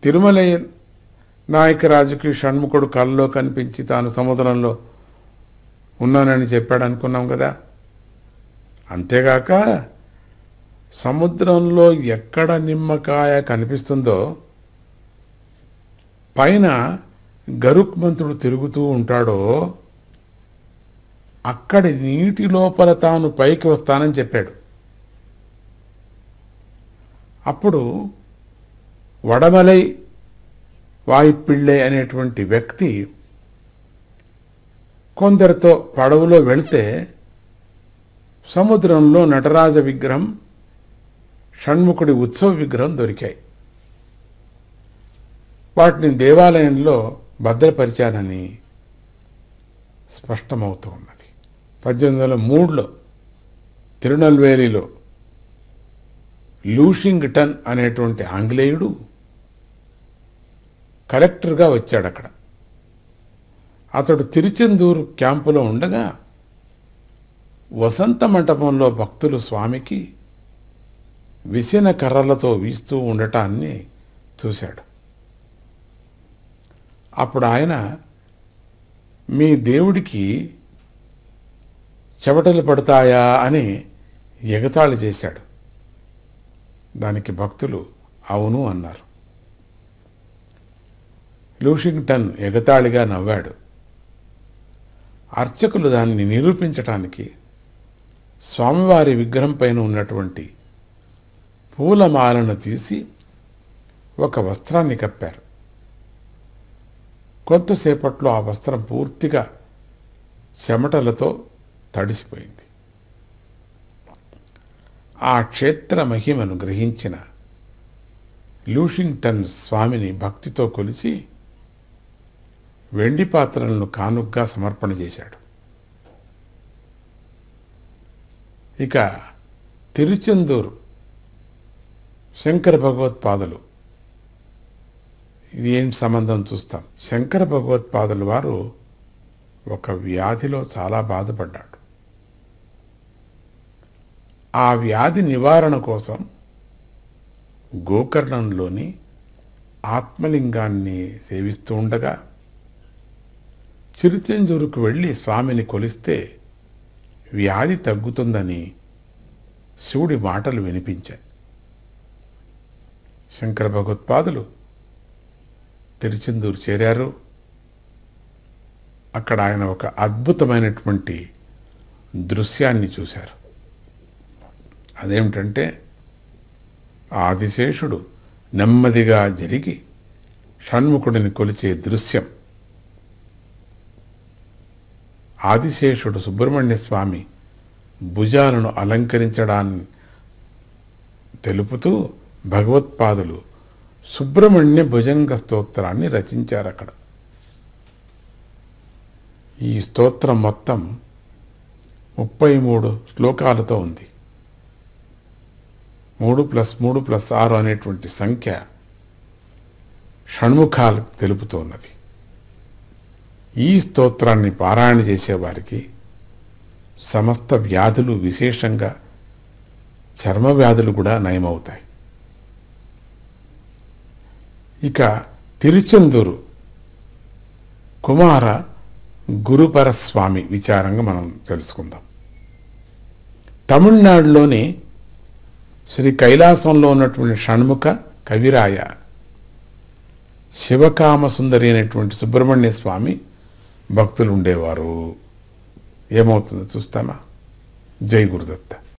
తిరుమలై నాయకరాజుకి షణ్ముఖుడు కళ్ళలో కనిపించి తాను సముద్రంలో ఉన్నానని చెప్పాడు అనుకున్నాం కదా. అంతేగాక సముద్రంలో ఎక్కడ నిమ్మకాయ కనిపిస్తుందో పైన గరుక్మంతుడు తిరుగుతూ ఉంటాడో అక్కడి నీటి లోపల తాను పైకి వస్తానని చెప్పాడు. అప్పుడు వడమలై వాయుపిళ్ళై అనేటువంటి వ్యక్తి కొందరితో పడవలో వెళితే సముద్రంలో నటరాజ విగ్రహం, షణ్ముఖుడి ఉత్సవ విగ్రహం దొరికాయి. వాటిని దేవాలయంలో భద్రపరిచానని స్పష్టమవుతూ ఉన్నది. 1803లో తిరునల్వేలిలో లూషింగ్టన్ అనేటువంటి ఆంగ్లేయుడు కలెక్టర్గా వచ్చాడు. అక్కడ అతడు తిరుచెందూరు క్యాంపులో ఉండగా వసంత మంటపంలో భక్తులు స్వామికి విసిన కర్రలతో వీస్తూ ఉండటాన్ని చూశాడు. అప్పుడు ఆయన, మీ దేవుడికి చెమటలు పడతాయా అని ఎగతాళి చేశాడు. దానికి భక్తులు అవును అన్నారు. లూషింగ్టన్ ఎగతాళిగా నవ్వాడు. అర్చకులు దాన్ని నిరూపించటానికి స్వామివారి విగ్రహం పైన ఉన్నటువంటి పూలమాలను తీసి ఒక వస్త్రాన్ని కప్పారు. కొంతసేపట్లో ఆ వస్త్రం పూర్తిగా చెమటలతో తడిసిపోయింది. ఆ క్షేత్ర మహిమను గ్రహించిన లూషింగ్టన్ స్వామిని భక్తితో కొలిచి వెండి పాత్రలను కానుగ్గా సమర్పణ చేశాడు. ఇక తిరుచెందూరు శంకర భగవత్పాదులు, ఇది ఏంటి సంబంధం చూస్తాం. శంకర భగవత్పాదులు వారు ఒక వ్యాధిలో చాలా బాధపడ్డాడు. ఆ వ్యాధి నివారణ కోసం గోకర్ణంలోని ఆత్మలింగాన్ని సేవిస్తూ ఉండగా తిరుచెందూరుకు వెళ్ళి స్వామిని కొలిస్తే వ్యాధి తగ్గుతుందని శివుడి మాటలు వినిపించాయి. శంకర భగవత్పాదులు తిరుచెందూరు చేరారు. అక్కడ ఆయన ఒక అద్భుతమైనటువంటి దృశ్యాన్ని చూశారు. అదేమిటంటే ఆదిశేషుడు నెమ్మదిగా జరిగి షణ్ముఖుడిని కొలిచే దృశ్యం. ఆదిశేషుడు సుబ్రహ్మణ్య స్వామి భుజాలను అలంకరించడాన్ని తెలుపుతూ భగవత్పాదులు సుబ్రహ్మణ్య భుజంగ స్తోత్రాన్ని రచించారు. అక్కడ ఈ స్తోత్రం మొత్తం 33 శ్లోకాలతో ఉంది. 3+3+6 అనేటువంటి సంఖ్య షణ్ముఖాలు తెలుపుతున్నది. ఈ స్తోత్రాన్ని పారాయణ చేసేవారికి సమస్త వ్యాధులు, విశేషంగా చర్మ వ్యాధులు కూడా నయమవుతాయి. ఇక తిరుచెందూరు కుమార గురుపరస్వామి విచారంగా మనం తెలుసుకుందాం. తమిళనాడులోని శ్రీ కైలాసంలో ఉన్నటువంటి షణ్ముఖ కవిరాయ శివకామసుందరి అనేటువంటి సుబ్రహ్మణ్య స్వామి భక్తులు ఉండేవారు. ఏమవుతుందో చూస్తామా? జై గురుదత్త.